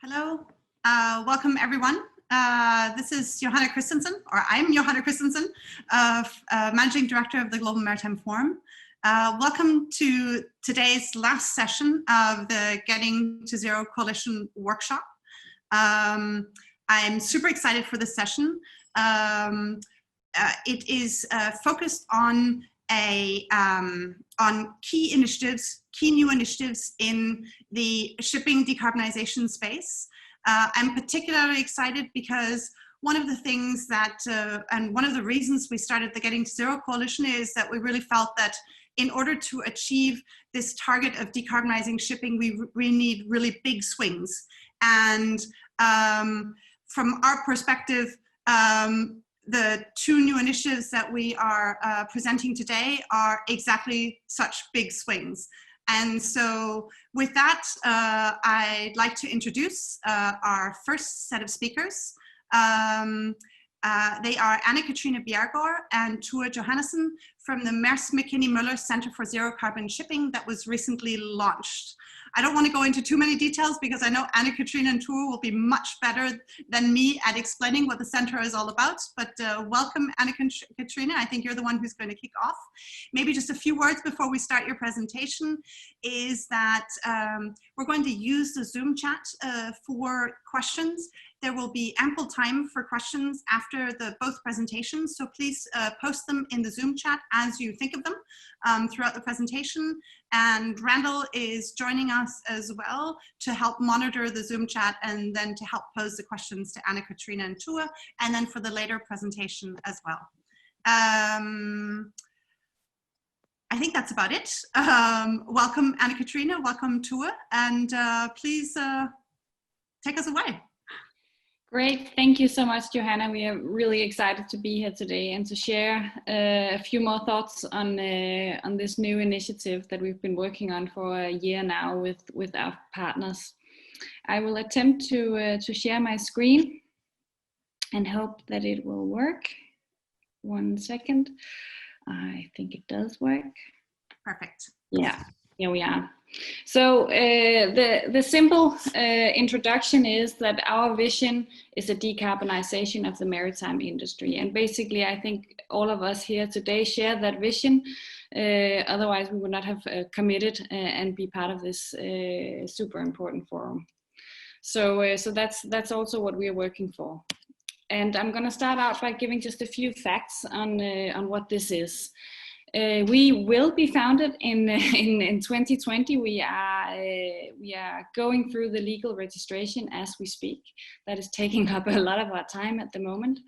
Hello, welcome everyone. This is Johanna Christensen, or I'm Johanna Christensen, Managing Director of the Global Maritime Forum. Welcome to today's last session of the Getting to Zero Coalition workshop. I'm super excited for this session. It is focused on key initiatives, key new initiatives in the shipping decarbonization space. I'm particularly excited because one of the things that, and one of the reasons we started the Getting to Zero Coalition is that we really felt that in order to achieve this target of decarbonizing shipping, we need really big swings. And from our perspective, the two new initiatives that we are presenting today are exactly such big swings. And so with that, I'd like to introduce our first set of speakers. They are Katrine Bjerregaard and Johannessen from the Mærsk Mc-Kinney Møller Center for Zero Carbon Shipping that was recently launched. I don't want to go into too many details because I know Katrine and Tua will be much better than me at explaining what the center is all about. But welcome, Katrine. I think you're the one who's going to kick off. Maybe just a few words before we start your presentation is that we're going to use the Zoom chat for questions. There will be ample time for questions after both presentations, so please post them in the Zoom chat as you think of them throughout the presentation. And Randall is joining us as well to help monitor the Zoom chat and then to help pose the questions to Katrine and Tua, and then for the later presentation as well. I think that's about it. Welcome Katrine, welcome Tua, and please take us away. Great, thank you so much, Johannah. We are really excited to be here today and to share a few more thoughts on this new initiative that we've been working on for a year now with our partners. I will attempt to share my screen and hope that it will work. 1 second. I think it does work. Perfect. Yeah, here we are. So the simple introduction is that our vision is a decarbonization of the maritime industry. And basically, I think all of us here today share that vision. Otherwise, we would not have committed and be part of this super important forum. So that's also what we are working for. And I'm going to start out by giving just a few facts on what this is. We will be founded in 2020. We are going through the legal registration as we speak. That is taking up a lot of our time at the moment.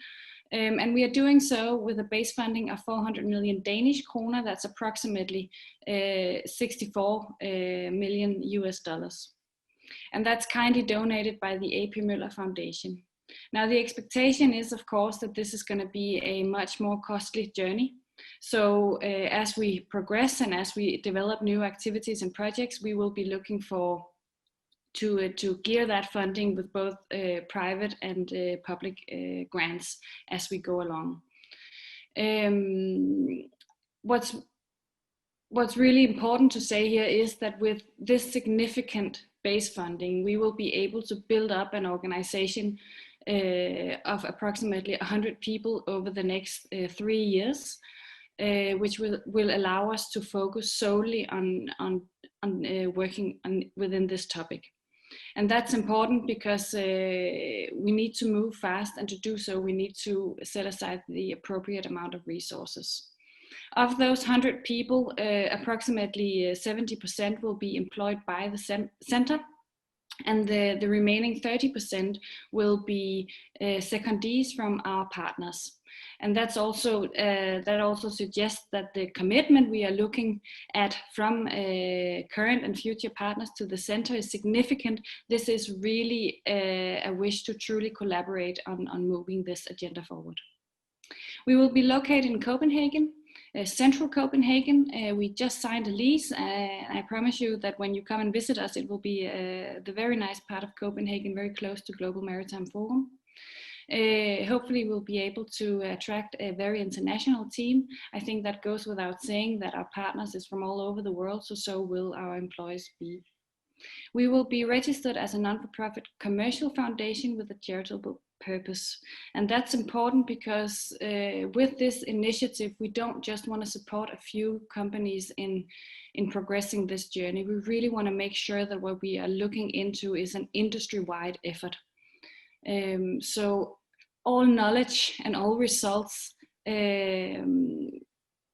And we are doing so with a base funding of 400 million Danish kroner. That's approximately 64 million US dollars. And that's kindly donated by the A.P. Møller Foundation. Now, the expectation is, of course, that this is going to be a much more costly journey. So as we progress and as we develop new activities and projects, we will be looking to gear that funding with both private and public grants as we go along. What's really important to say here is that with this significant base funding, we will be able to build up an organization of approximately 100 people over the next 3 years. Which will allow us to focus solely on working within this topic. And that's important because we need to move fast, and to do so we need to set aside the appropriate amount of resources. Of those 100 people, approximately 70% will be employed by the center, and the remaining 30% will be secondees from our partners. And that's also that also suggests that the commitment we are looking at from current and future partners to the center is significant. This is really a wish to truly collaborate on moving this agenda forward. We will be located in Copenhagen, central Copenhagen. We just signed a lease. I promise you that when you come and visit us, it will be the very nice part of Copenhagen, very close to Global Maritime Forum. Hopefully we'll be able to attract a very international team. I think that goes without saying that our partners is from all over the world, so will our employees be. We will be registered as a non-for-profit commercial foundation with a charitable purpose. And that's important because with this initiative, we don't just want to support a few companies in progressing this journey. We really want to make sure that what we are looking into is an industry-wide effort. So all knowledge and all results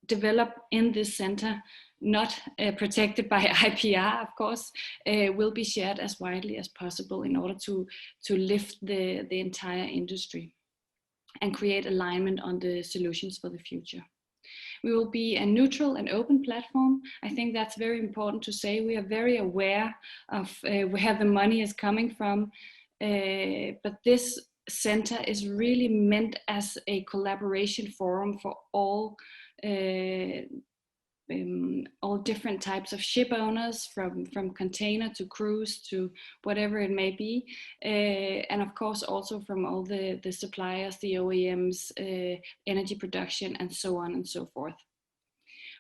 developed in this center, not protected by IPR, of course, will be shared as widely as possible in order to lift the entire industry and create alignment on the solutions for the future. We will be a neutral and open platform. I think that's very important to say. We are very aware of where the money is coming from, but this center is really meant as a collaboration forum for all different types of ship owners, from container to cruise to whatever it may be, and of course also from all the suppliers, the OEMs, energy production, and so on and so forth.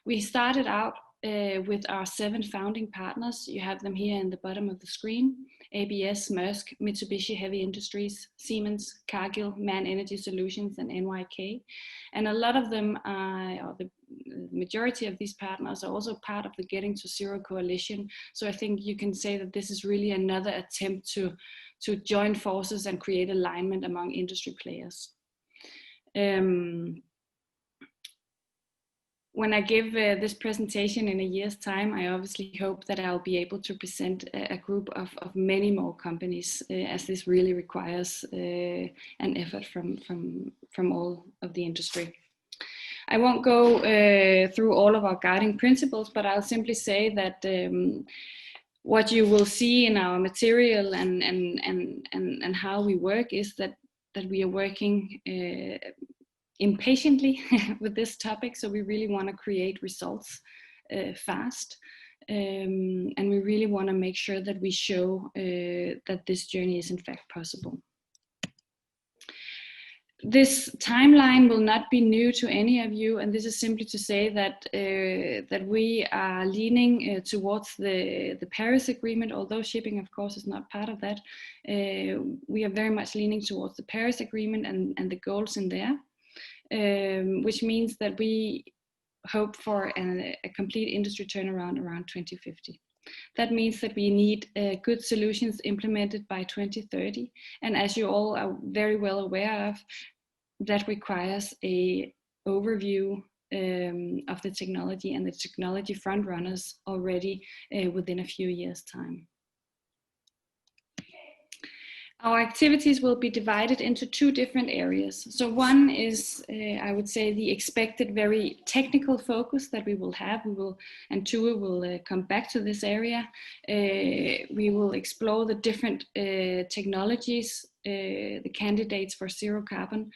We started out with our 7 founding partners. You have them here in the bottom of the screen: ABS, Mærsk, Mitsubishi Heavy Industries, Siemens, Cargill, Man Energy Solutions, and NYK. And a lot of them are, or the majority of these partners are also part of the Getting to Zero coalition. So I think you can say that this is really another attempt to join forces and create alignment among industry players. When I give this presentation in a year's time, I obviously hope that I'll be able to present a group of many more companies, as this really requires an effort from all of the industry. I won't go through all of our guiding principles, but I'll simply say that what you will see in our material and how we work is that we are working impatiently with this topic. So we really want to create results fast, and we really want to make sure that we show that this journey is in fact possible. This timeline will not be new to any of you, and this is simply to say that that we are leaning towards the Paris Agreement. Although shipping, of course, is not part of that, we are very much leaning towards the Paris Agreement and the goals in there. Which means that we hope for a complete industry turnaround around 2050. That means that we need good solutions implemented by 2030. And as you all are very well aware of, that requires an overview of the technology and the technology front runners already within a few years' time. Our activities will be divided into 2 different areas. So one is, I would say, the expected very technical focus that we will have. And Tue will come back to this area. We will explore the different technologies, the candidates for zero carbon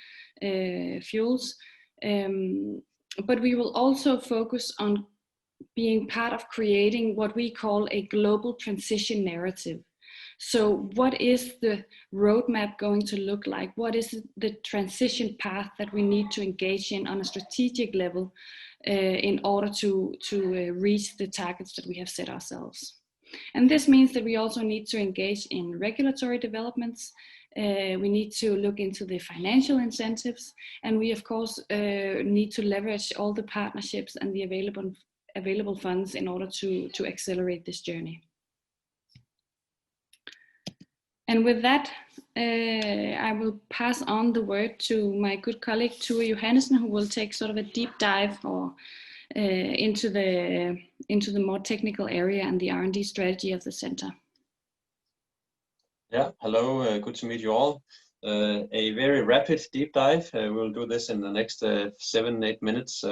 fuels. But we will also focus on being part of creating what we call a global transition narrative. So what is the roadmap going to look like? What is the transition path that we need to engage in on a strategic level in order to reach the targets that we have set ourselves? And this means that we also need to engage in regulatory developments. We need to look into the financial incentives, and we of course need to leverage all the partnerships and the available funds in order to accelerate this journey. And with that, I will pass on the word to my good colleague Tue Johannessen, who will take sort of a deep dive into the more technical area and the R&D strategy of the center. Yeah, hello, good to meet you all. A very rapid deep dive. We'll do this in the next 7-8 minutes.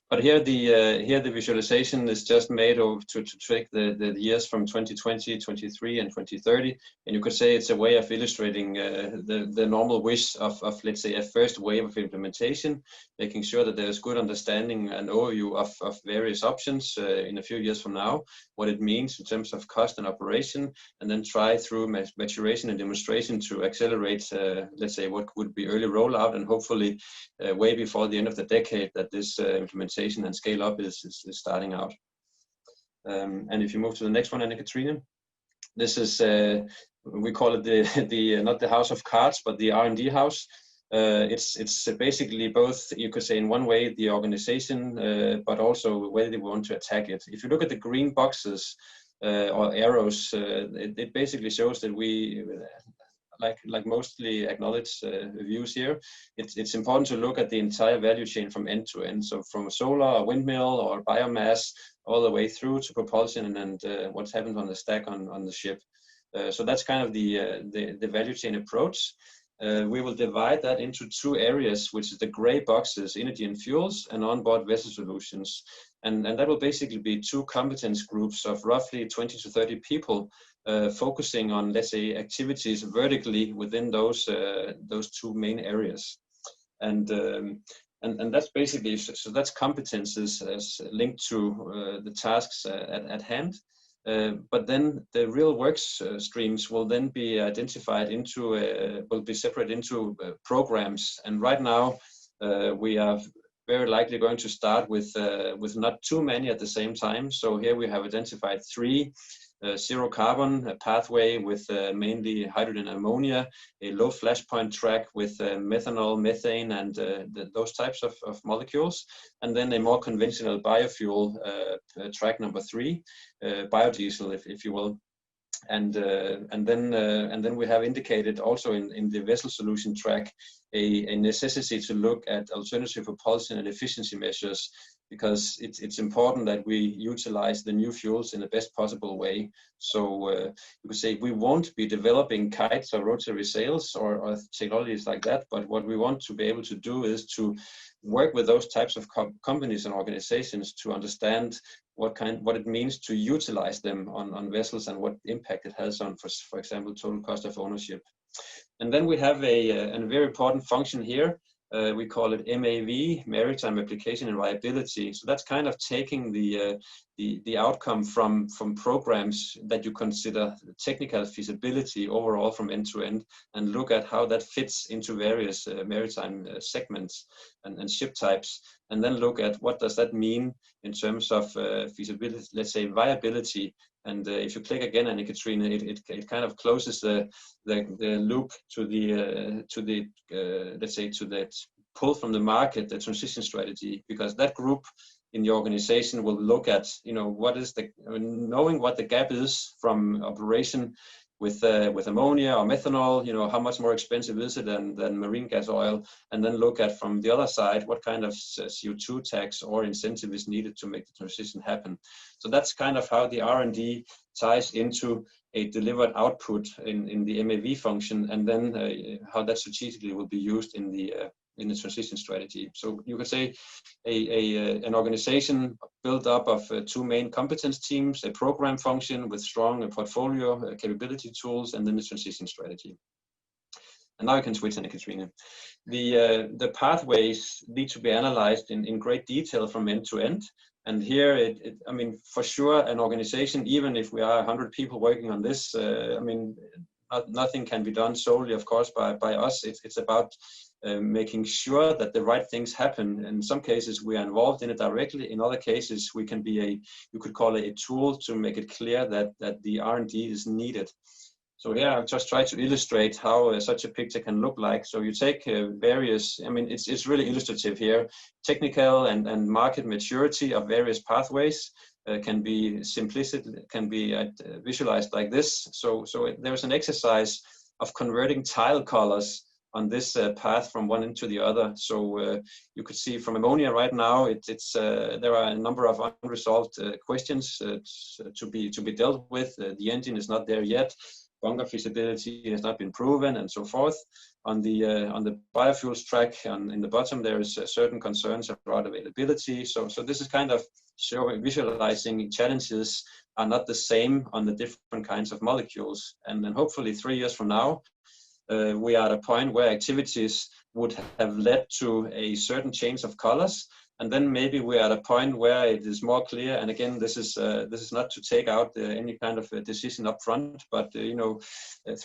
But here the visualization is just made to track the years from 2020, 23, and 2030. And you could say it's a way of illustrating the normal wish of let's say a first wave of implementation, making sure that there's good understanding and overview of various options in a few years from now, what it means in terms of cost and operation, and then try through maturation and demonstration to accelerate let's say what would be early rollout, and hopefully way before the end of the decade that this implementation and scale up is starting out. And if you move to the next one, Katrine. This is, we call it the not the house of cards, but the R&D house. It's basically both, you could say in one way, the organization, but also where they want to attack it. If you look at the green boxes or arrows, it basically shows that we, like mostly acknowledged views here, it's important to look at the entire value chain from end to end. So from solar or windmill or biomass all the way through to propulsion and what's happened on the stack on the ship. So that's kind of the value chain approach. We will divide that into two areas, which is the gray boxes, energy and fuels, and onboard vessel solutions. And that will basically be two competence groups of roughly 20 to 30 people focusing on, let's say, activities vertically within those two main areas. And that's basically, so that's competences as linked to the tasks at hand. But then the real work streams will then be identified into, will be separated into programs. And right now, we are very likely going to start with not too many at the same time. So here we have identified 3. Zero carbon pathway with mainly hydrogen and ammonia, a low flashpoint track with methanol, methane, and those types of molecules, and then a more conventional biofuel track number 3, biodiesel, if you will. And then we have indicated also in the vessel solution track a necessity to look at alternative propulsion and efficiency measures, because it's important that we utilize the new fuels in the best possible way. So you could say we won't be developing kites or rotary sails or technologies like that, but what we want to be able to do is to work with those types of companies and organizations to understand what it means to utilize them on vessels and what impact it has on, for example, total cost of ownership. And then we have a very important function here. We call it MAV, Maritime Application and Viability. So that's kind of taking the outcome from programs that you consider technical feasibility overall from end to end, and look at how that fits into various maritime segments and ship types, and then look at what does that mean in terms of feasibility, let's say viability. And if you click again, and Katrine, it kind of closes the loop to the let's say to that pull from the market, the transition strategy, because that group in the organization will look at, what is knowing what the gap is from operation with ammonia or methanol, how much more expensive is it than marine gas oil, and then look at from the other side what kind of CO2 tax or incentive is needed to make the transition happen. So that's kind of how the R&D ties into a delivered output in the MAV function, and then how that strategically will be used in the transition strategy. So you could say an organization built up of 2 main competence teams, a program function with strong portfolio capability tools, and then the transition strategy. And now I can switch, Katrine. The pathways need to be analyzed in great detail from end to end. And here, I mean, for sure, an organization, even if we are 100 people working on this, I mean, nothing can be done solely, of course, by us. It's about making sure that the right things happen. In some cases, we are involved in it directly. In other cases, we can be you could call it a tool to make it clear that the R&D is needed. So here I've just tried to illustrate how such a picture can look like. So you take various, I mean, it's really illustrative here. Technical and market maturity of various pathways can be visualized like this. So there's an exercise of converting tile colors on this path from one into the other. So you could see from ammonia right now, there are a number of unresolved questions to be dealt with. The engine is not there yet. Bunker feasibility has not been proven, and so forth. On the biofuels track, in the bottom, there is certain concerns about availability. So this is kind of visualizing challenges are not the same on the different kinds of molecules. And then hopefully 3 years from now, we are at a point where activities would have led to a certain change of colors. and then maybe we're at a point where it is more clear. And again, this is not to take out any kind of a decision up front, but 3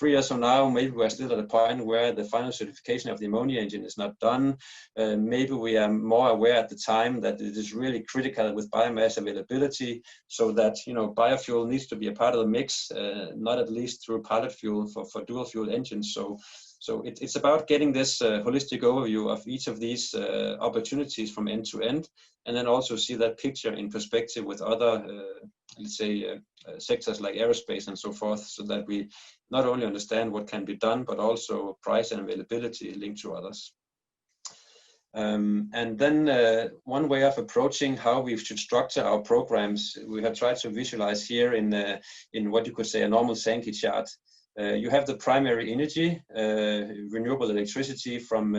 years from now, maybe we're still at a point where the final certification of the ammonia engine is not done. Maybe we are more aware at the time that it is really critical with biomass availability, so that biofuel needs to be a part of the mix, not at least through pilot fuel for dual fuel engines. So it's about getting this holistic overview of each of these opportunities from end to end, and then also see that picture in perspective with other, let's say, sectors like aerospace and so forth, so that we not only understand what can be done, but also price and availability linked to others. And then one way of approaching how we should structure our programs, we have tried to visualize here in what you could say a normal Sankey chart. You have the primary energy, renewable electricity from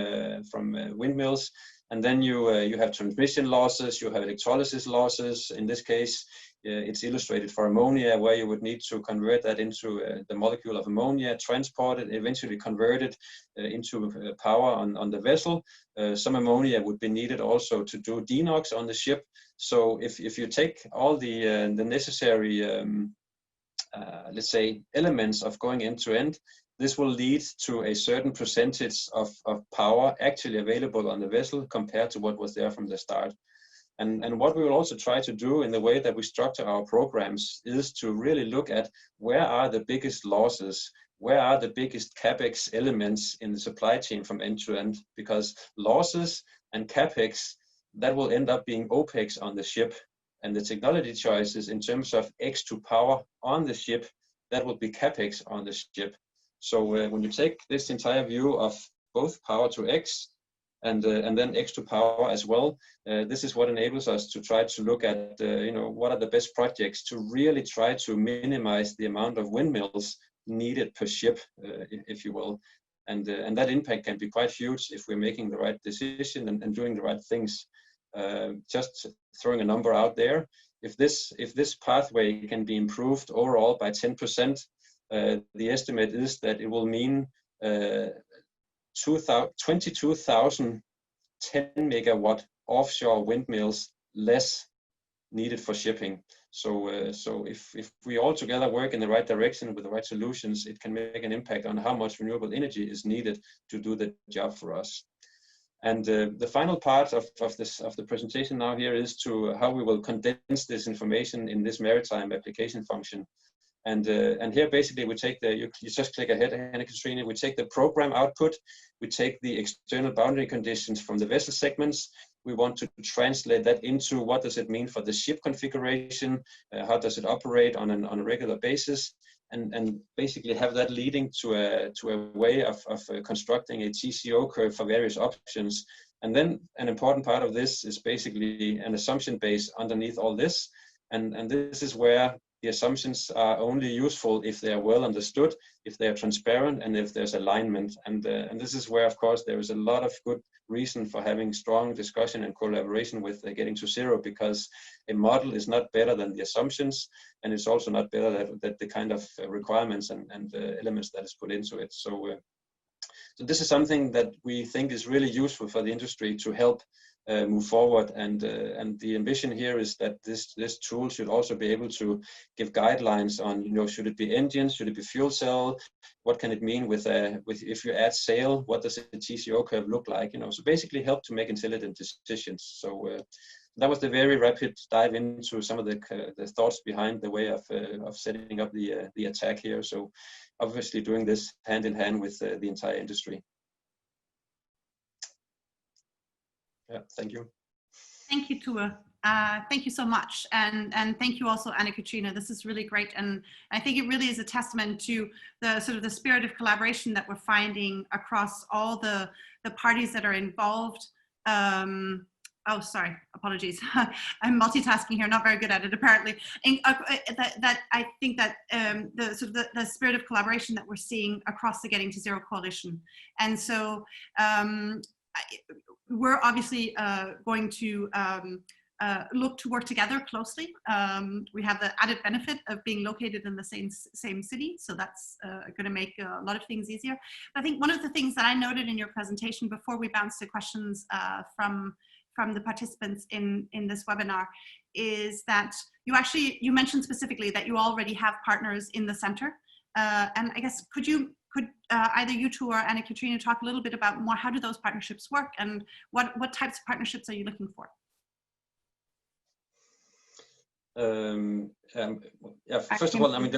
windmills, and then you have transmission losses, you have electrolysis losses. In this case, it's illustrated for ammonia, where you would need to convert that into the molecule of ammonia, transport it, eventually convert it into power on the vessel. Some ammonia would be needed also to do DeNOx on the ship. So if you take all the necessary let's say elements of going end to end, this will lead to a certain percentage of power actually available on the vessel compared to what was there from the start. And what we will also try to do in the way that we structure our programs is to really look at where are the biggest losses, where are the biggest capex elements in the supply chain from end to end, because losses and capex, that will end up being OPEX on the ship. And the technology choices in terms of X to power on the ship, that will be capex on the ship. So when you take this entire view of both power to X and then X to power as well, this is what enables us to try to look at what are the best projects to really try to minimize the amount of windmills needed per ship, if you will. And that impact can be quite huge if we're making the right decision and doing the right things. Just throwing a number out there, if this pathway can be improved overall by 10%, the estimate is that it will mean 22,000 10 megawatt offshore windmills less needed for shipping. So if we all together work in the right direction with the right solutions, it can make an impact on how much renewable energy is needed to do the job for us. And the final part of the presentation now here is to how we will condense this information in this maritime application function. And here basically we take you just click ahead, Katrine. We take the program output, we take the external boundary conditions from the vessel segments. We want to translate that into what does it mean for the ship configuration, how does it operate on a regular basis, and basically have that leading to a way of constructing a TCO curve for various options. And then an important part of this is basically an assumption base underneath all this. And this is where the assumptions are only useful if they are well understood, if they are transparent, and if there's alignment. And this is where, of course, there is a lot of good reason for having strong discussion and collaboration with Getting to Zero, because a model is not better than the assumptions, and it's also not better than the kind of requirements and elements that is put into it. So this is something that we think is really useful for the industry to help move forward, and the ambition here is that this tool should also be able to give guidelines on, should it be engines, should it be fuel cell, what can it mean with if you add sail, what does the TCO curve look like, so basically help to make intelligent decisions. So that was the very rapid dive into some of the thoughts behind the way of setting up the attack here. So obviously doing this hand in hand with the entire industry. Yeah, thank you. Thank you, Tua. Thank you so much. And thank you also, Katrine. This is really great. And I think it really is a testament to the sort of the spirit of collaboration that we're finding across all the parties that are involved. Oh, sorry, apologies. I'm multitasking here, not very good at it, apparently. And, that I think that the spirit of collaboration that we're seeing across the Getting to Zero coalition. And so we're obviously going to look to work together closely. We have the added benefit of being located in the same city, so that's going to make a lot of things easier. But I think one of the things that I noted in your presentation before we bounce to questions from from the participants in this webinar is that you mentioned specifically that you already have partners in the center. And I guess could either you two or Anne-Katrine talk a little bit about more, how do those partnerships work, and what types of partnerships are you looking for? Yeah, first of all, I mean,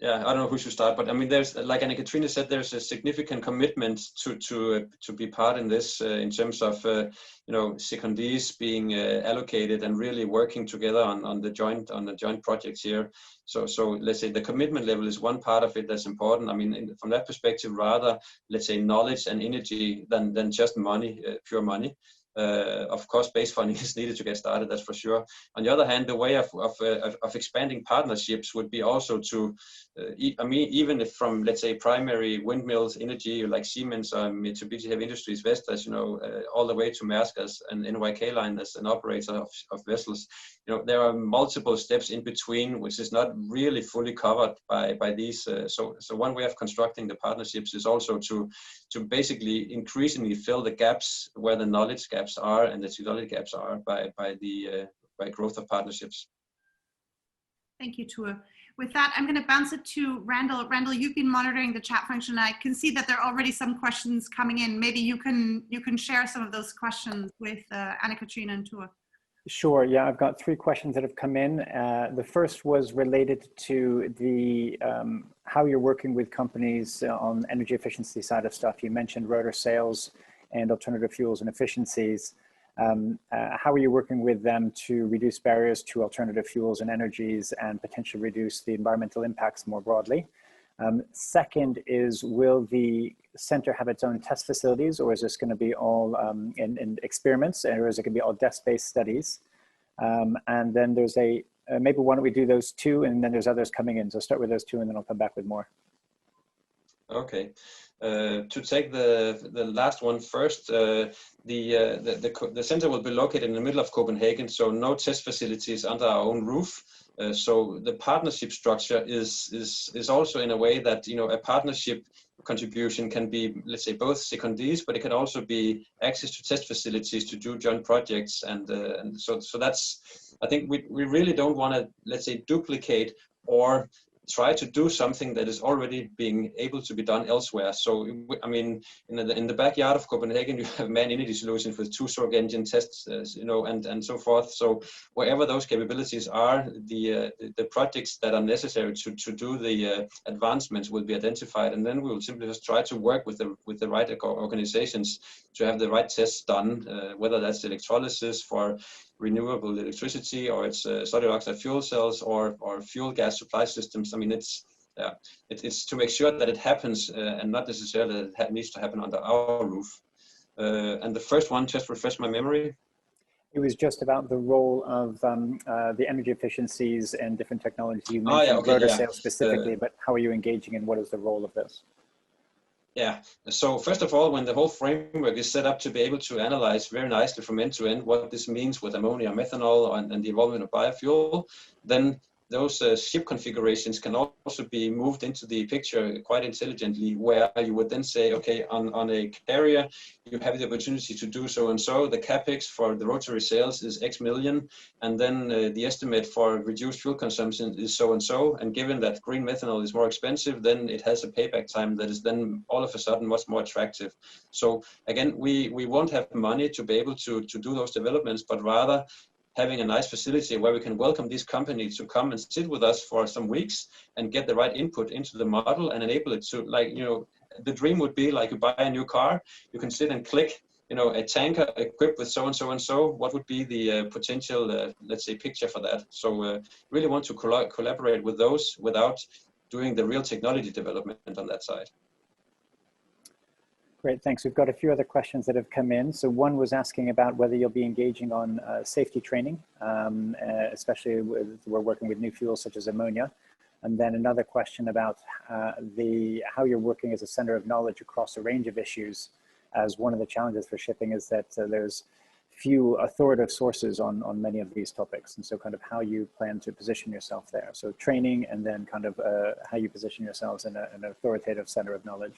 yeah, I don't know who should start, but I mean, there's, like Anne-Katrine said, there's a significant commitment to be part in this in terms of secondees being allocated and really working together on the joint projects here. So let's say the commitment level is one part of it that's important. I mean, from that perspective, rather, let's say, knowledge and energy than just money, pure money. Of course, base funding is needed to get started, that's for sure. On the other hand, the way of expanding partnerships would be also to, I mean, even if from, let's say, primary windmills energy like Siemens or Mitsubishi Heavy Industries, Vestas, all the way to Mærsk and NYK Line as an operator of vessels, there are multiple steps in between, which is not really fully covered by these. So one way of constructing the partnerships is also to basically increasingly fill the gaps where the knowledge gaps are and the technology gaps are by growth of partnerships. Thank you, Tua. With that, I'm going to bounce it to Randall. Randall, you've been monitoring the chat function. I can see that there are already some questions coming in. Maybe you can share some of those questions with Anne-Katrine and Tua. Sure. Yeah, I've got 3 questions that have come in. The first was related to the how you're working with companies on energy efficiency side of stuff. You mentioned rotor sales and alternative fuels and efficiencies. How are you working with them to reduce barriers to alternative fuels and energies and potentially reduce the environmental impacts more broadly? Second is, will the center have its own test facilities, or is this going to be all in experiments, or is it going to be all desk-based studies? And then there's maybe why don't we do those 2, and then there's others coming in. So start with those 2, and then I'll come back with more. Okay. To take the last one first, the center will be located in the middle of Copenhagen, so no test facilities under our own roof. So the partnership structure is also in a way that a partnership contribution can be, let's say, both secondees, but it can also be access to test facilities to do joint projects, and so that's, I think we really don't want to, let's say, duplicate or try to do something that is already being able to be done elsewhere. So, I mean, in the backyard of Copenhagen, you have Man Energy Solutions with 2 Sorg engine tests, and so forth. So wherever those capabilities are, the projects that are necessary to do the advancements will be identified, and then we will simply just try to work with the right organizations to have the right tests done, whether that's electrolysis for renewable electricity, or it's solid oxide fuel cells, or fuel gas supply systems. I mean, it's to make sure that it happens and not necessarily that it needs to happen under our roof. And the first one, just refresh my memory. It was just about the role of the energy efficiencies and different technologies. You mentioned rotor sales specifically, but how are you engaging, and what is the role of this? Yeah, so first of all, when the whole framework is set up to be able to analyze very nicely from end to end what this means with ammonia, methanol, and the involvement of biofuel, then those ship configurations can also be moved into the picture quite intelligently, where you would then say, okay, on a carrier, you have the opportunity to do so and so. The capex for the rotary sales is X million, and then the estimate for reduced fuel consumption is so and so. And given that green methanol is more expensive, then it has a payback time that is then all of a sudden much more attractive. So again, we won't have money to be able to do those developments, but rather having a nice facility where we can welcome these companies to come and sit with us for some weeks and get the right input into the model and enable it to, like, the dream would be like you buy a new car, you can sit and click, a tanker equipped with so and so and so. What would be the potential, let's say, picture for that? So really want to collaborate with those without doing the real technology development on that side. Great, thanks. We've got a few other questions that have come in. So one was asking about whether you'll be engaging on safety training, especially we're working with new fuels such as ammonia. And then another question about how you're working as a center of knowledge across a range of issues, as one of the challenges for shipping is that there's few authoritative sources on many of these topics. And so kind of how you plan to position yourself there. So training, and then kind of how you position yourselves in an authoritative center of knowledge.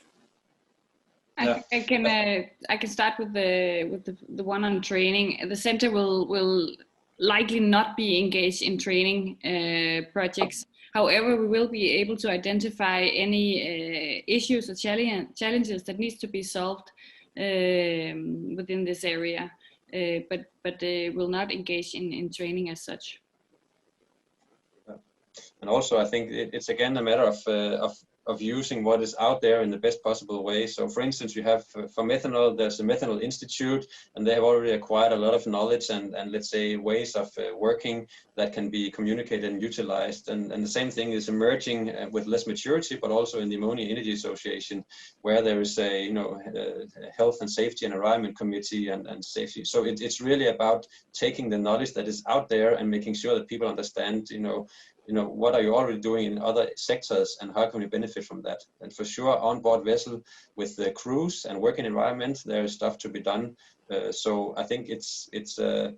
I can start with the one on training. The center will likely not be engaged in training projects. However, we will be able to identify any issues or challenges that needs to be solved within this area, but will not engage in training as such. And also, I think it's again a matter of using what is out there in the best possible way. So, for instance, you have for methanol, there's a methanol institute, and they have already acquired a lot of knowledge and let's say ways of working that can be communicated and utilized. And the same thing is emerging with less maturity, but also in the Ammonia Energy Association, where there is a health and safety and environment committee and safety. So it's really about taking the knowledge that is out there and making sure that people understand, what are you already doing in other sectors and how can we benefit from that? And for sure, on-board vessel with the crews and working environment, there is stuff to be done. So I think so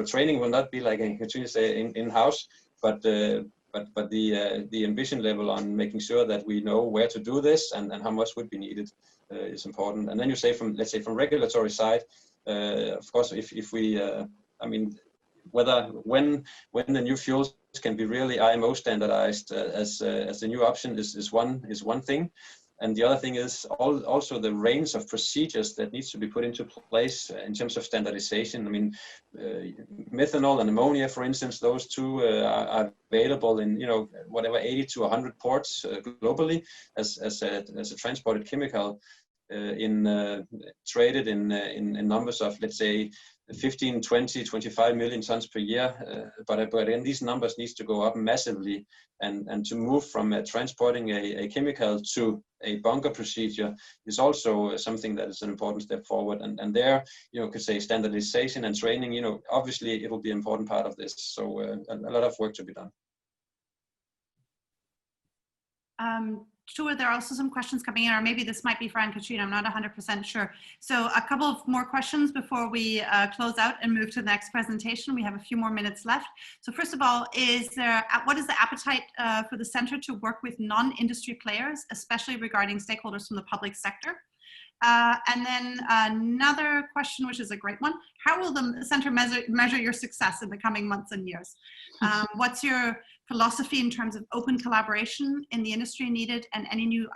training will not be like Katrine say in-house, but the ambition level on making sure that we know where to do this and how much would be needed is important. And then you say from regulatory side, of course, if we, when the new fuels can be really IMO standardized as the new option is one thing, and the other thing is also the range of procedures that needs to be put into place in terms of standardization. I mean, methanol and ammonia, for instance, those two are available in whatever 80 to 100 ports globally as a transported chemical. Traded in numbers of, let's say, 15, 20, 25 million tons per year, but again, these numbers needs to go up massively, and to move from transporting a chemical to a bunker procedure is also something that is an important step forward. And there, could say standardization and training, obviously it will be an important part of this. So a lot of work to be done. Sure, there are also some questions coming in, or maybe this might be for Katrine, I'm not 100% sure. So a couple of more questions before we close out and move to the next presentation. We have a few more minutes left. So first of all, what is the appetite for the center to work with non-industry players, especially regarding stakeholders from the public sector? And then another question, which is a great one. How will the center measure your success in the coming months and years? What's your philosophy in terms of open collaboration in the industry needed, and any new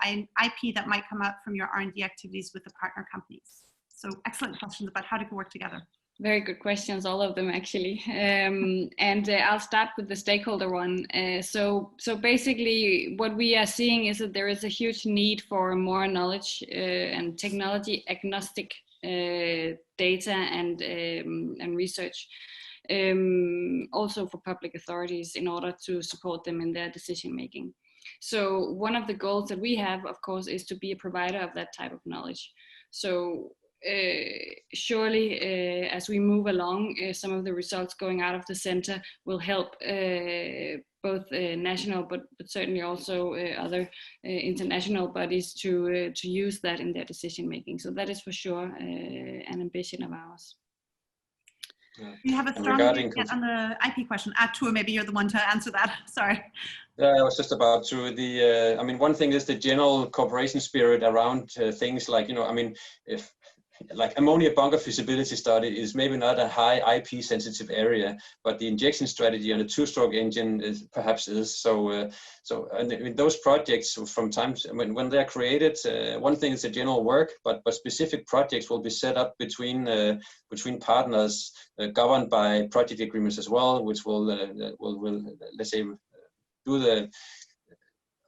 IP that might come out from your R&D activities with the partner companies? So excellent questions about how to work together. Very good questions, all of them actually. And I'll start with the stakeholder one. So basically what we are seeing is that there is a huge need for more knowledge and technology agnostic data and research. Also for public authorities in order to support them in their decision making. So one of the goals that we have, of course, is to be a provider of that type of knowledge. So surely as we move along, some of the results going out of the center will help both national but certainly also other international bodies to use that in their decision making. So that is for sure an ambition of ours. Yeah. You have a strong opinion on the IP question. Tua, maybe you're the one to answer that. Sorry. Yeah, I was just about to. One thing is the general cooperation spirit around things like, if like ammonia bunker feasibility study is maybe not a high IP sensitive area, but the injection strategy on a two-stroke engine perhaps is. So and in those projects from times when they're created, one thing is the general work, but specific projects will be set up between partners governed by project agreements as well, which will let's say do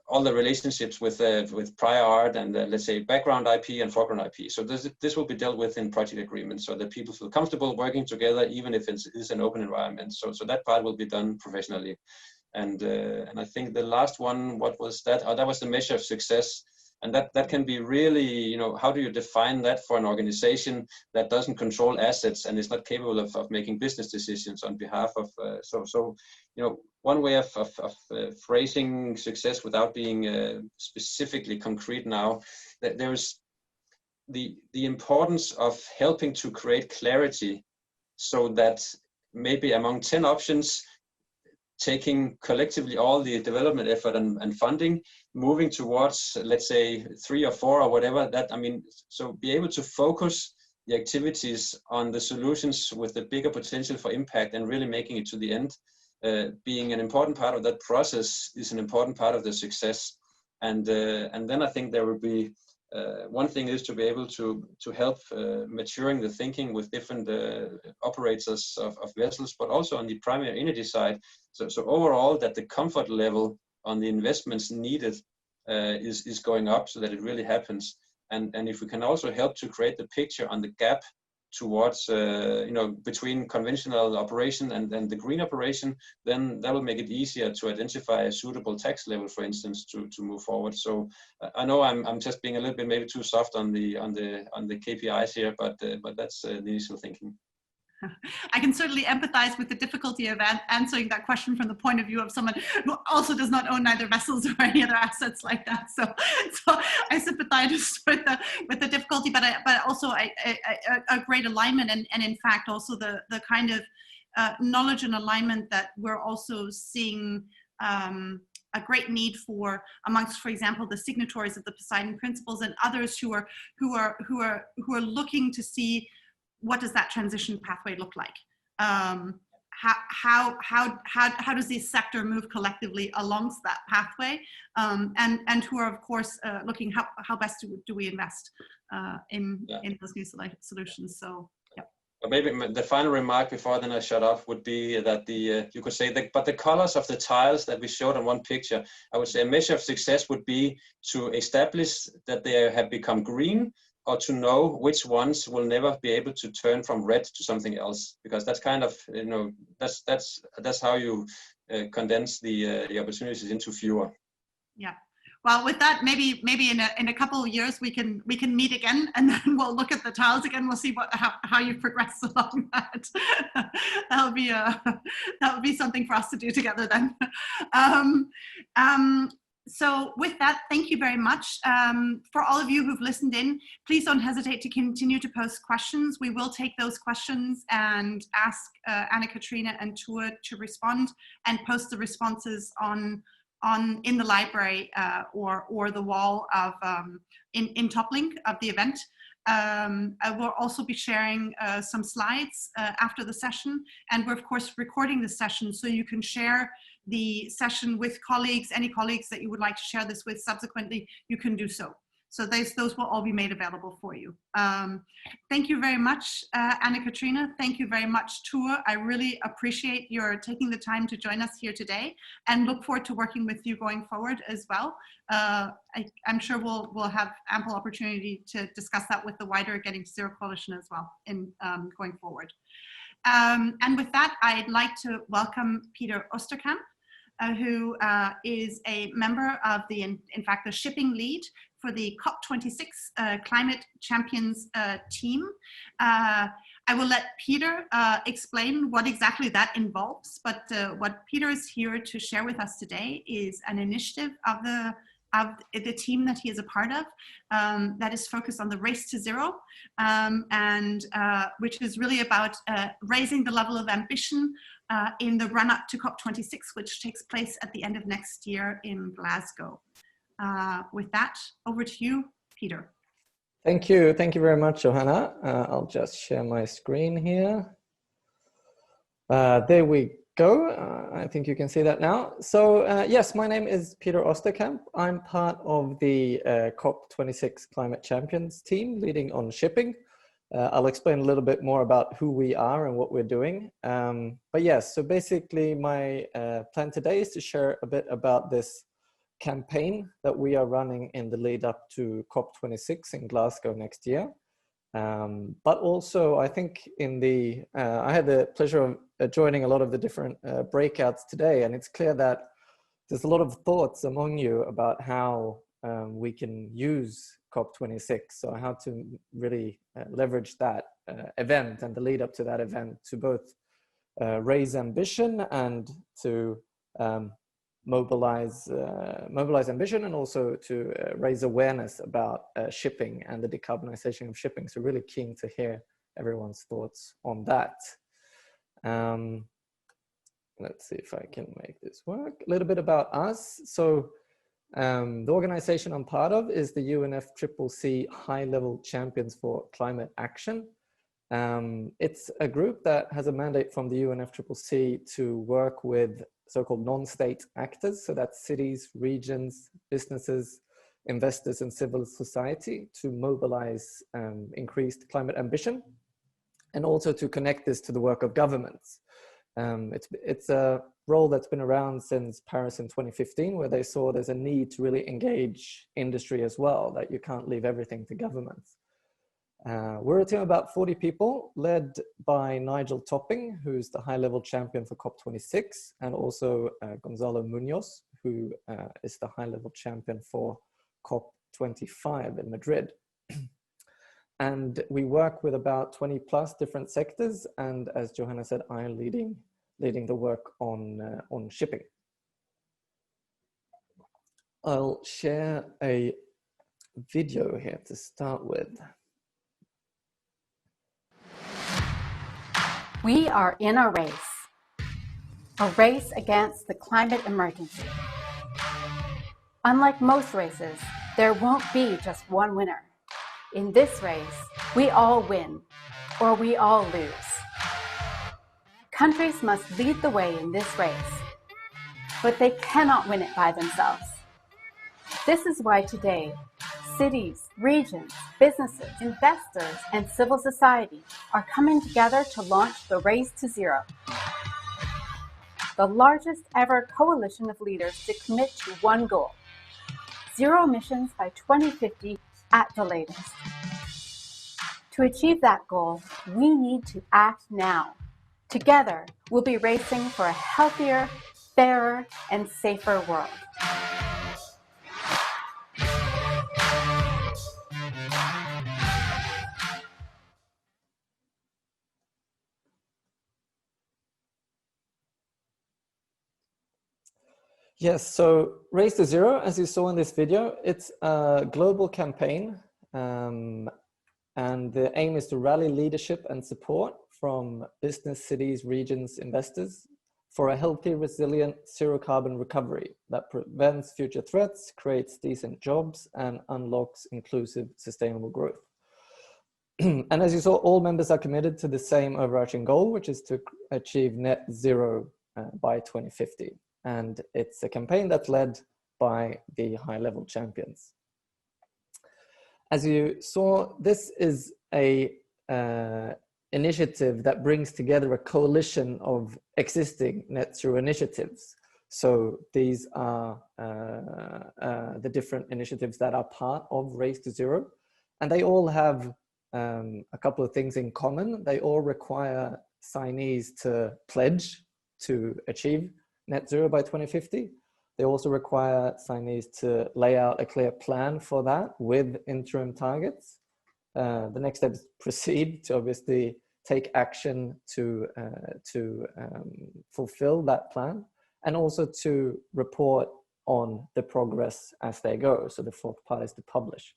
all the relationships with prior art and let's say background IP and foreground IP. So this will be dealt with in project agreements so that people feel comfortable working together, even if it is an open environment. So that part will be done professionally. And I think the last one, what was that? Oh, that was the measure of success. And that can be really, how do you define that for an organization that doesn't control assets and is not capable of making business decisions on behalf of, one way of phrasing success without being specifically concrete now, that there's the importance of helping to create clarity so that maybe among 10 options, taking collectively all the development effort and funding, moving towards, let's say, 3 or 4 or whatever. That, I mean, so be able to focus the activities on the solutions with the bigger potential for impact and really making it to the end, being an important part of that process is an important part of the success. And then I think there will be one thing is to be able to help maturing the thinking with different operators of vessels, but also on the primary energy side. So overall, that the comfort level on the investments needed is going up, so that it really happens. And if we can also help to create the picture on the gap towards between conventional operation and the green operation, then that will make it easier to identify a suitable tax level, for instance, to move forward. So I know I'm just being a little bit maybe too soft on the KPIs here, but that's the initial thinking. I can certainly empathize with the difficulty of answering that question from the point of view of someone who also does not own either vessels or any other assets like that. So I sympathize with the difficulty, but also a great alignment, and in fact also the kind of knowledge and alignment that we're also seeing a great need for amongst, for example, the signatories of the Poseidon Principles and others who are looking to see what does that transition pathway look like? How does the sector move collectively along that pathway? And who are, of course, looking how best do we invest in those new solutions? So, yeah. Maybe the final remark before then I shut off would be that you could say that, but the colors of the tiles that we showed on one picture, I would say a measure of success would be to establish that they have become green, or to know which ones will never be able to turn from red to something else, because that's kind of, that's how you condense the opportunities into fewer. Yeah. Well, with that, maybe in a couple of years we can meet again, and then we'll look at the tiles again. We'll see how you progress along that. that would be something for us to do together then. So with that, thank you very much. For all of you who've listened in, please don't hesitate to continue to post questions. We will take those questions and ask Anna, Katrine, and Tua to respond, and post the responses in the library or the wall of in top link of the event. I will also be sharing some slides after the session, and we're of course recording the session, so you can share the session with colleagues. Any colleagues that you would like to share this with subsequently, you can do so. So those will all be made available for you. Thank you very much, Anna, Katrine. Thank you very much, Tua. I really appreciate your taking the time to join us here today, and look forward to working with you going forward as well. I'm sure we'll have ample opportunity to discuss that with the wider Getting to Zero Coalition as well in going forward. And with that, I'd like to welcome Peder Osterkamp, who is a member of the shipping lead for the COP26 Climate Champions team. I will let Peder explain what exactly that involves, but what Peder is here to share with us today is an initiative of the team that he is a part of that is focused on the race to zero, and which is really about raising the level of ambition in the run-up to COP26, which takes place at the end of next year in Glasgow. With that, over to you, Peder. Thank you very much, Johannah. I'll just share my screen here. There we go. I think you can see that now. So yes, my name is Peder Osterkamp. I'm part of the COP26 Climate Champions team leading on shipping. I'll explain a little bit more about who we are and what we're doing. But yes, so basically my plan today is to share a bit about this campaign that we are running in the lead up to COP26 in Glasgow next year. But also I think I had the pleasure of joining a lot of the different breakouts today, and it's clear that there's a lot of thoughts among you about how we can use COP26, so how to really leverage that event and the lead up to that event to both raise ambition and to mobilize ambition, and also to raise awareness about shipping and the decarbonization of shipping. So really keen to hear everyone's thoughts on that. let's see if I can make this work. A little bit about us. So the organization I'm part of is the UNFCCC High-Level Champions for Climate Action. It's a group that has a mandate from the UNFCCC to work with so-called non-state actors. So that's cities, regions, businesses, investors, and civil society to mobilize increased climate ambition, and also to connect this to the work of governments. It's a role that's been around since Paris in 2015, where they saw there's a need to really engage industry as well, that you can't leave everything to governments. We're a team of about 40 people, led by Nigel Topping, who's the high-level champion for COP26, and also Gonzalo Munoz, who is the high-level champion for COP25 in Madrid. And we work with about 20 plus different sectors. And as Johannah said, I'm leading the work on shipping. I'll share a video here to start with. We are in a race against the climate emergency. Unlike most races, there won't be just one winner. In this race, we all win, or we all lose. Countries must lead the way in this race, but they cannot win it by themselves. This is why today, cities, regions, businesses, investors, and civil society are coming together to launch the Race to Zero, the largest ever coalition of leaders to commit to one goal: zero emissions by 2050 at the latest. To achieve that goal, we need to act now. Together, we'll be racing for a healthier, fairer, and safer world. Yes, so Race to Zero, as you saw in this video, it's a global campaign, and the aim is to rally leadership and support from business, cities, regions, investors for a healthy, resilient, zero carbon recovery that prevents future threats, creates decent jobs, and unlocks inclusive, sustainable growth. And as you saw, all members are committed to the same overarching goal, which is to achieve net zero by 2050. And it's a campaign that's led by the high-level champions. As you saw, this is a initiative that brings together a coalition of existing net zero initiatives. So these are the different initiatives that are part of Race to Zero. And they all have a couple of things in common. They all require signees to pledge to achieve net zero by 2050. They also require signees to lay out a clear plan for that with interim targets. The next step is proceed to obviously take action to fulfill that plan, and also to report on the progress as they go. So the fourth part is to publish.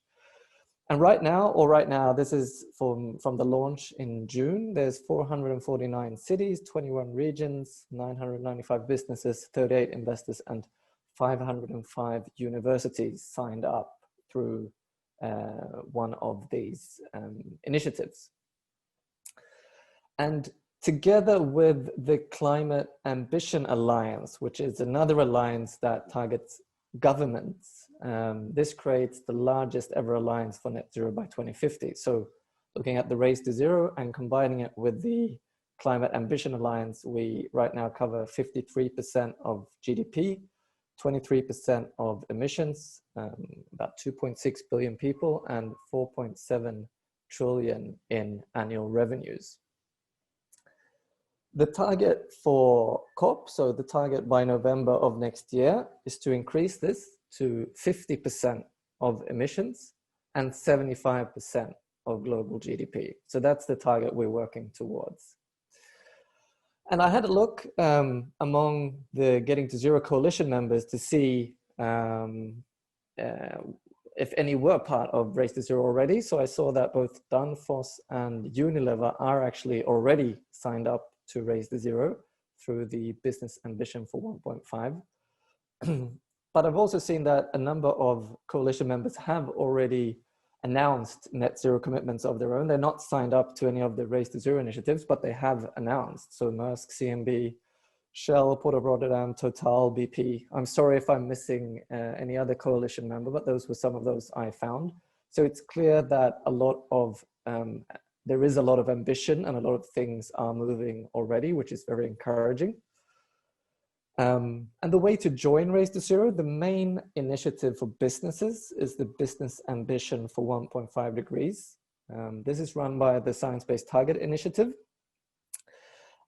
And right now, this is from the launch in June, there's 449 cities, 21 regions, 995 businesses, 38 investors, and 505 universities signed up through one of these initiatives. And together with the Climate Ambition Alliance, which is another alliance that targets governments, this creates the largest ever alliance for net zero by 2050. So looking at the Race to Zero and combining it with the Climate Ambition Alliance, we right now cover 53% of GDP, 23% of emissions, about 2.6 billion people, and 4.7 trillion in annual revenues. The target for COP, so the target by November of next year, is to increase this to 50% of emissions and 75% of global GDP. So that's the target we're working towards. And I had a look among the Getting to Zero coalition members to see if any were part of Race to Zero already. So I saw that both Danfoss and Unilever are actually already signed up to Race to Zero. through the Business Ambition for 1.5. But I've also seen that a number of coalition members have already announced net zero commitments of their own. They're not signed up to any of the Race to Zero initiatives, but they have announced. So Mærsk, CMB, Shell, Port of Rotterdam, Total, BP. I'm sorry if I'm missing any other coalition member, but those were some of those I found. So it's clear that a lot of, there is a lot of ambition and a lot of things are moving already, which is very encouraging. And the way to join Race to Zero, the main initiative for businesses is the Business Ambition for 1.5 degrees. This is run by the Science Based Target Initiative.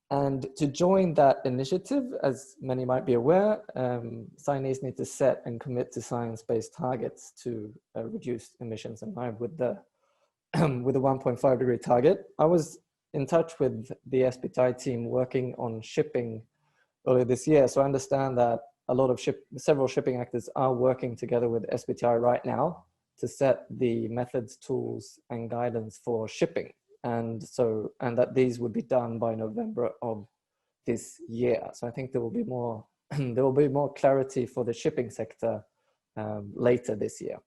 And to join that initiative, as many might be aware, signees need to set and commit to science-based targets to reduce emissions in line with the 1.5 degree target. I was in touch with the SBTi team working on shipping earlier this year, so I understand that a lot of several shipping actors are working together with SBTi right now to set the methods, tools, and guidance for shipping. And that these would be done by November of this year. So I think there will be more, there will be more clarity for the shipping sector later this year.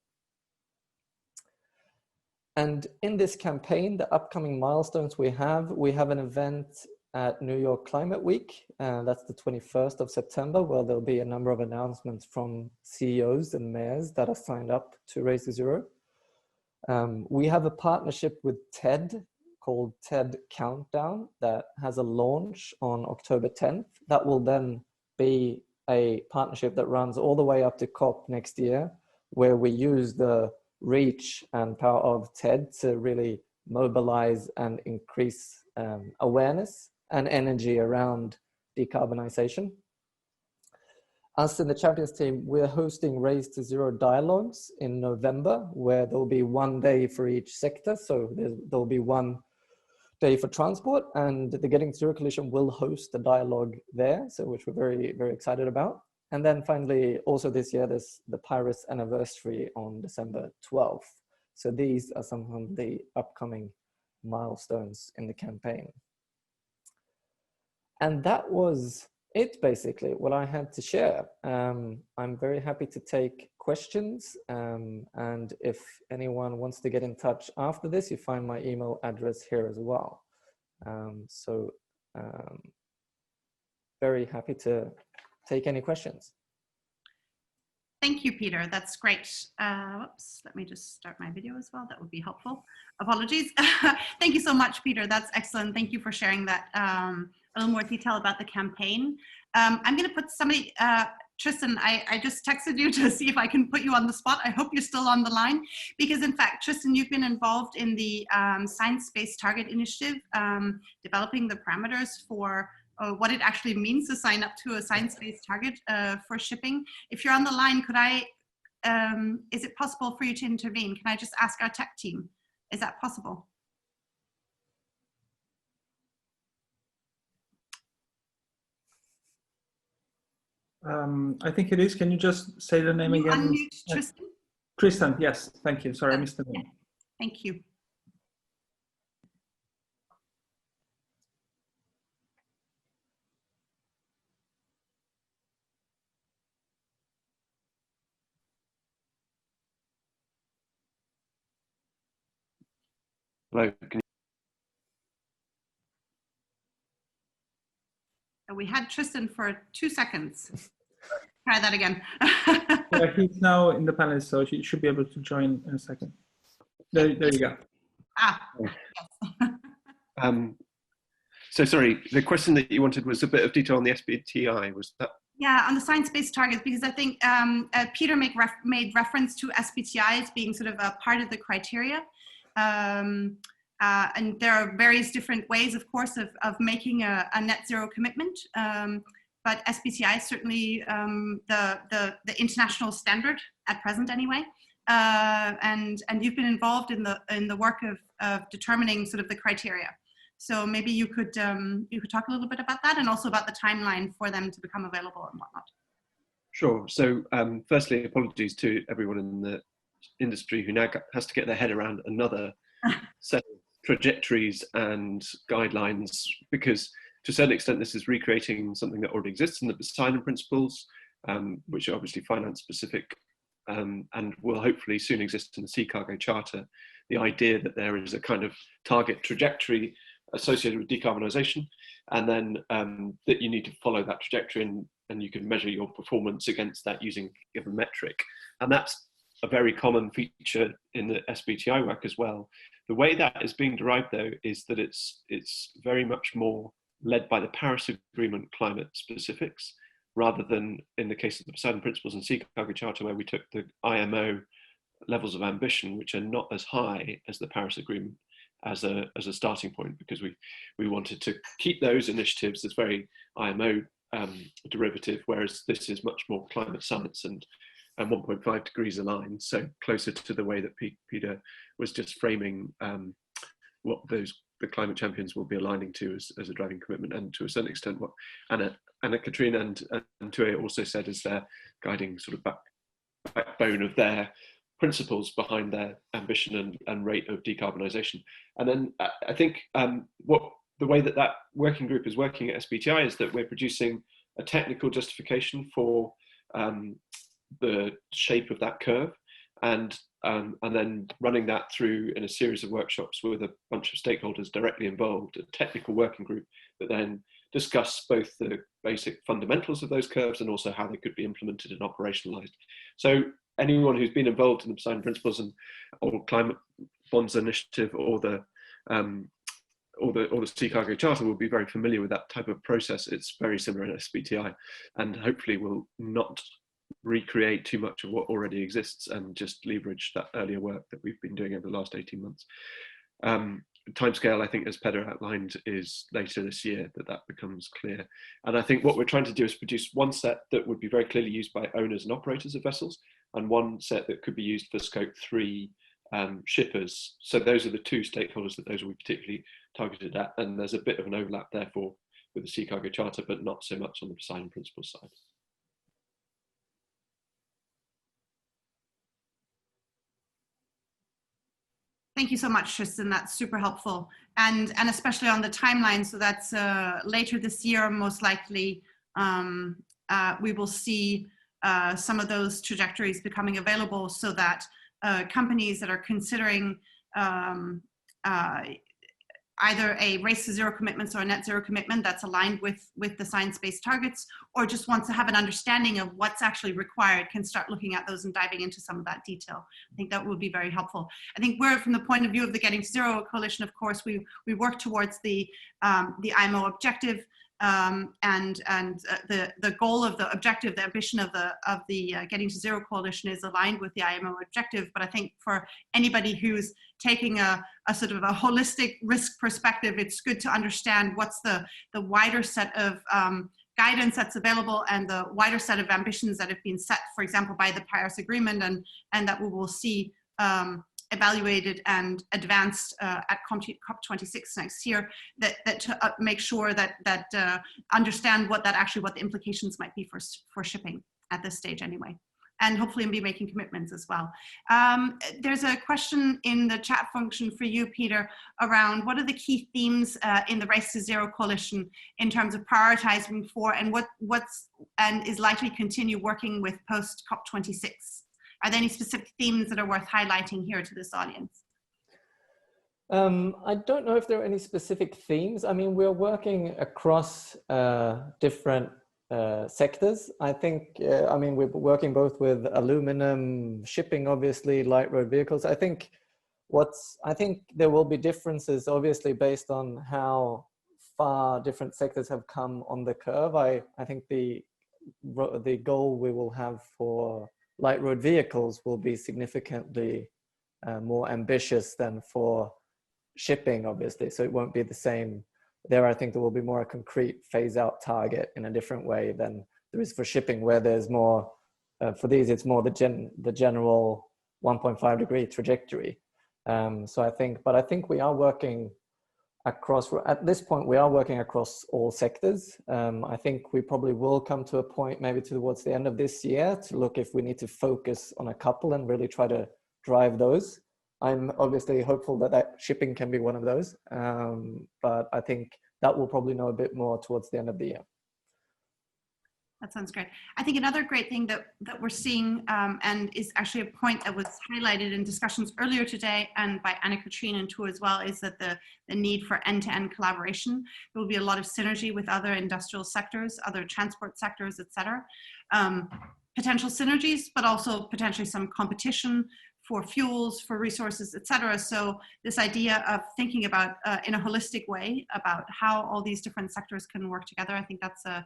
And in this campaign, the upcoming milestones we have an event at New York Climate Week. That's the 21st of September, where there'll be a number of announcements from CEOs and mayors that are signed up to Race to Zero. We have a partnership with TED called TED Countdown that has a launch on October 10th. That will then be a partnership that runs all the way up to COP next year, where we use the reach and power of TED to really mobilize and increase awareness and energy around decarbonization. Us in the Champions team, we're hosting Race to Zero dialogues in November, where there'll be one day for each sector. So there'll be one day for transport, and the Getting to Zero Coalition will host the dialogue there, so which we're very, very excited about. And then finally, also this year, there's the Paris anniversary on December 12th. So these are some of the upcoming milestones in the campaign. And that was it, basically, what I had to share. I'm very happy to take questions. And if anyone wants to get in touch after this, you find my email address here as well. Very happy to take any questions. Thank you, Peter. That's great. Whoops, let me just start my video as well. That would be helpful. Apologies. Thank you so much, Peter. That's excellent. Thank you for sharing that a little more detail about the campaign. I'm going to put somebody, Tristan, I just texted you to see if I can put you on the spot. I hope you're still on the line, because in fact, Tristan, you've been involved in the Science-Based Target Initiative, developing the parameters for what it actually means to sign up to a science-based target for shipping. If you're on the line, could I, is it possible for you to intervene? Can I just ask our tech team? Is that possible? I think it is. Can you just say the name again? Unmute Tristan? Tristan, yes. Thank you. Sorry, I missed the name. Thank you. Hello. We had Tristan for 2 seconds. Try that again. Yeah, he's now in the panel, so he should be able to join in a second. There you go. Ah, yes. So sorry, the question that you wanted was a bit of detail on the SBTi, was that? Yeah, on the science-based targets, because I think Peter made reference to SBTi as being sort of a part of the criteria. And there are various different ways, of course, of making a net zero commitment. But SBTi is certainly the international standard at present, anyway. And you've been involved in the work of determining sort of the criteria. So maybe you could talk a little bit about that, and also about the timeline for them to become available and whatnot. Sure. So firstly, apologies to everyone in the industry who now has to get their head around another set of trajectories and guidelines, because to a certain extent, this is recreating something that already exists in the Poseidon Principles, which are obviously finance specific, and will hopefully soon exist in the Sea Cargo Charter. The idea that there is a kind of target trajectory associated with decarbonisation, and then that you need to follow that trajectory, and you can measure your performance against that using a given metric. And that's a very common feature in the SBTI work as well. The way that is being derived, though, is that it's very much more led by the Paris Agreement climate specifics, rather than in the case of the Poseidon Principles and Sea Cargo Charter, where we took the IMO levels of ambition, which are not as high as the Paris Agreement, as a starting point, because we wanted to keep those initiatives as very IMO derivative, whereas this is much more climate science and 1.5 degrees aligned, so closer to the way that Peder was just framing what the climate champions will be aligning to as a driving commitment, and to a certain extent what Anna, Katrine and Tue also said is their guiding sort of backbone of their principles behind their ambition and rate of decarbonisation. And then I think the way that working group is working at SBTI is that we're producing a technical justification for the shape of that curve, and then running that through in a series of workshops with a bunch of stakeholders directly involved, a technical working group that then discuss both the basic fundamentals of those curves and also how they could be implemented and operationalized. So anyone who's been involved in the Poseidon Principles or Climate Bonds Initiative or the Sea Cargo Charter will be very familiar with that type of process. It's very similar in SBTI, and hopefully will not recreate too much of what already exists and just leverage that earlier work that we've been doing over the last 18 months. Timescale, I think, as Peder outlined, is later this year that becomes clear. And I think what we're trying to do is produce one set that would be very clearly used by owners and operators of vessels, and one set that could be used for Scope 3 shippers. So those are the two stakeholders that those will be particularly targeted at. And there's a bit of an overlap, therefore, with the Sea Cargo Charter, but not so much on the Poseidon Principles side. Thank you so much, Tristan. That's super helpful. And especially on the timeline, so that's later this year, most likely, we will see some of those trajectories becoming available so that companies that are considering either a race to zero commitments or a net zero commitment that's aligned with the science-based targets, or just wants to have an understanding of what's actually required, can start looking at those and diving into some of that detail. I think that will be very helpful. I think we're, from the point of view of the Getting to Zero Coalition, of course, we work towards the IMO objective, and the goal of the objective, the ambition of the Getting to Zero Coalition is aligned with the IMO objective. But I think for anybody who's taking a sort of a holistic risk perspective, it's good to understand what's the wider set of guidance that's available and the wider set of ambitions that have been set, for example, by the Paris Agreement, and that we will see evaluated and advanced at COP26 next year, that to make sure that understand what the implications might be for shipping at this stage anyway, and hopefully be making commitments as well. There's a question in the chat function for you, Peder, around what are the key themes in the Race to Zero Coalition in terms of prioritizing for, and what's is likely to continue working with post COP26. Are there any specific themes that are worth highlighting here to this audience? I don't know if there are any specific themes. I mean, we're working across different sectors. I think, I mean, we're working both with aluminum, shipping, obviously, light road vehicles. I think there will be differences, obviously, based on how far different sectors have come on the curve. I think the goal we will have for light road vehicles will be significantly more ambitious than for shipping, obviously. So it won't be the same. There, I think there will be more a concrete phase out target in a different way than there is for shipping, where there's more, for these, it's more the general 1.5 degree trajectory. So I think we are working across, at this point, we are working across all sectors. I think we probably will come to a point maybe towards the end of this year to look if we need to focus on a couple and really try to drive those. I'm obviously hopeful that shipping can be one of those, but I think that we'll probably know a bit more towards the end of the year. That sounds great. I think another great thing that we're seeing, and is actually a point that was highlighted in discussions earlier today and by Katrine and Tua as well, is that the need for end-to-end collaboration. There will be a lot of synergy with other industrial sectors, other transport sectors, et cetera. Potential synergies, but also potentially some competition for fuels, for resources, et cetera. So this idea of thinking about in a holistic way about how all these different sectors can work together, I think that's a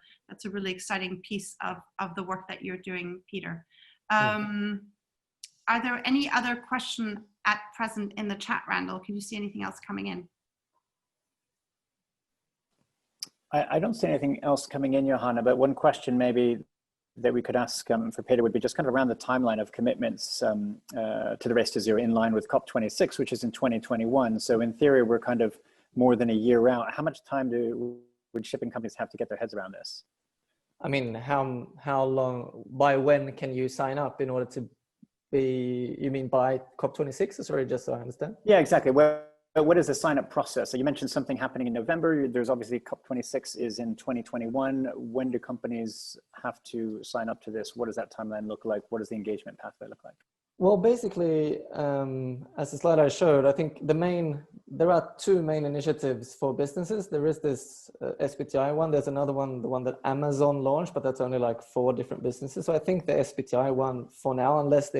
really exciting piece of the work that you're doing, Peter. Are there any other questions at present in the chat, Randall? Can you see anything else coming in? I don't see anything else coming in, Johannah, but one question maybe that we could ask for Peder would be just kind of around the timeline of commitments to the Race to Zero in line with COP26, which is in 2021. So in theory, we're kind of more than a year out. How much time would shipping companies have to get their heads around this? I mean, how long, by when can you sign up in order to be, you mean by COP26? Sorry, just so I understand. Yeah, exactly. Well, what is the sign-up process? So you mentioned something happening in November. There's obviously COP26 is in 2021. When do companies have to sign up to this? What does that timeline look like? What does the engagement pathway look like? Well, basically, as the slide I showed, I think there are two main initiatives for businesses. There is this SBTI one. There's another one, the one that Amazon launched, but that's only like 4 different businesses. So I think the SBTI one for now, unless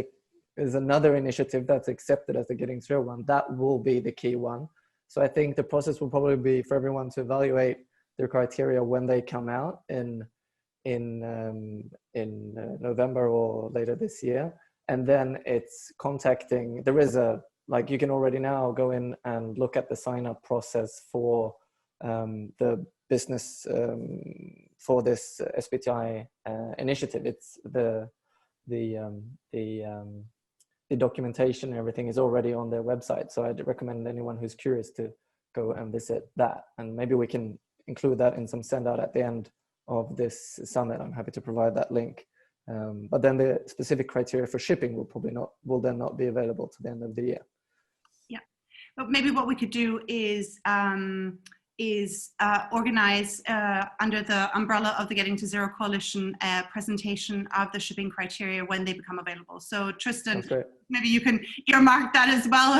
there's another initiative that's accepted as the Getting Zero one, that will be the key one. So I think the process will probably be for everyone to evaluate their criteria when they come out in November or later this year. And then it's contacting, there is you can already now go in and look at the sign up process for the business for this SBTI initiative. It's the documentation and everything is already on their website. So I'd recommend anyone who's curious to go and visit that. And maybe we can include that in some send out at the end of this summit. I'm happy to provide that link. But then the specific criteria for shipping will then not be available to the end of the year. Yeah, but maybe what we could do is organize under the umbrella of the Getting to Zero Coalition a presentation of the shipping criteria when they become available. So Tristan, maybe you can earmark that as well,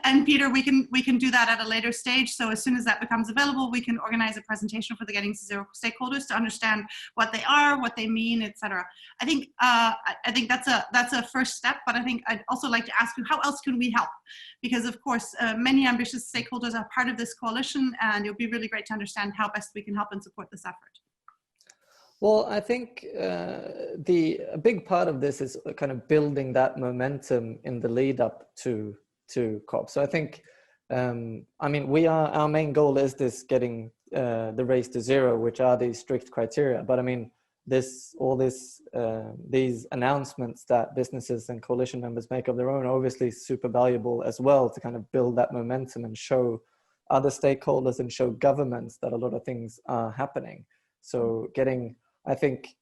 and Peter, we can do that at a later stage. So as soon as that becomes available, we can organize a presentation for the Getting to Zero stakeholders to understand what they are, what they mean, etc. I think that's a first step, but I think I'd also like to ask you, how else can we help? Because of course, many ambitious stakeholders are part of this coalition, and it would be really great to understand how best we can help and support this effort. Well, I think a big part of this is kind of building that momentum in the lead up to COP. So I think, I mean, our main goal is this getting the Race to Zero, which are these strict criteria. But I mean, these announcements that businesses and coalition members make of their own are obviously super valuable as well to kind of build that momentum and show other stakeholders and show governments that a lot of things are happening. So I think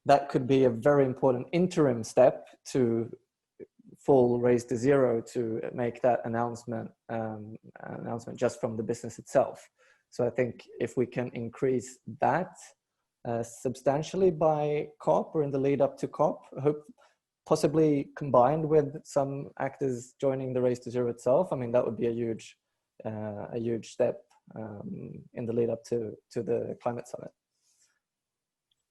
that could be a very important interim step to full Race to Zero, to make that announcement just from the business itself. So I think if we can increase that substantially by COP or in the lead up to COP, I hope possibly combined with some actors joining the Race to Zero itself, I mean, that would be a huge step in the lead up to the climate summit.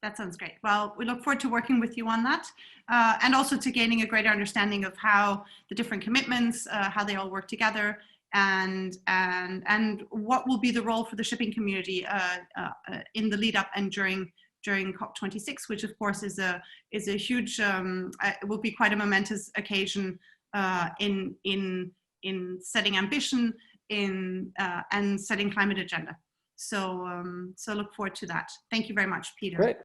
That sounds great. Well, we look forward to working with you on that, and also to gaining a greater understanding of how the different commitments, how they all work together, and what will be the role for the shipping community in the lead up and during COP26, which of course is a huge, it will be quite a momentous occasion in setting ambition and setting climate agenda. So look forward to that. Thank you very much, Peter. Great.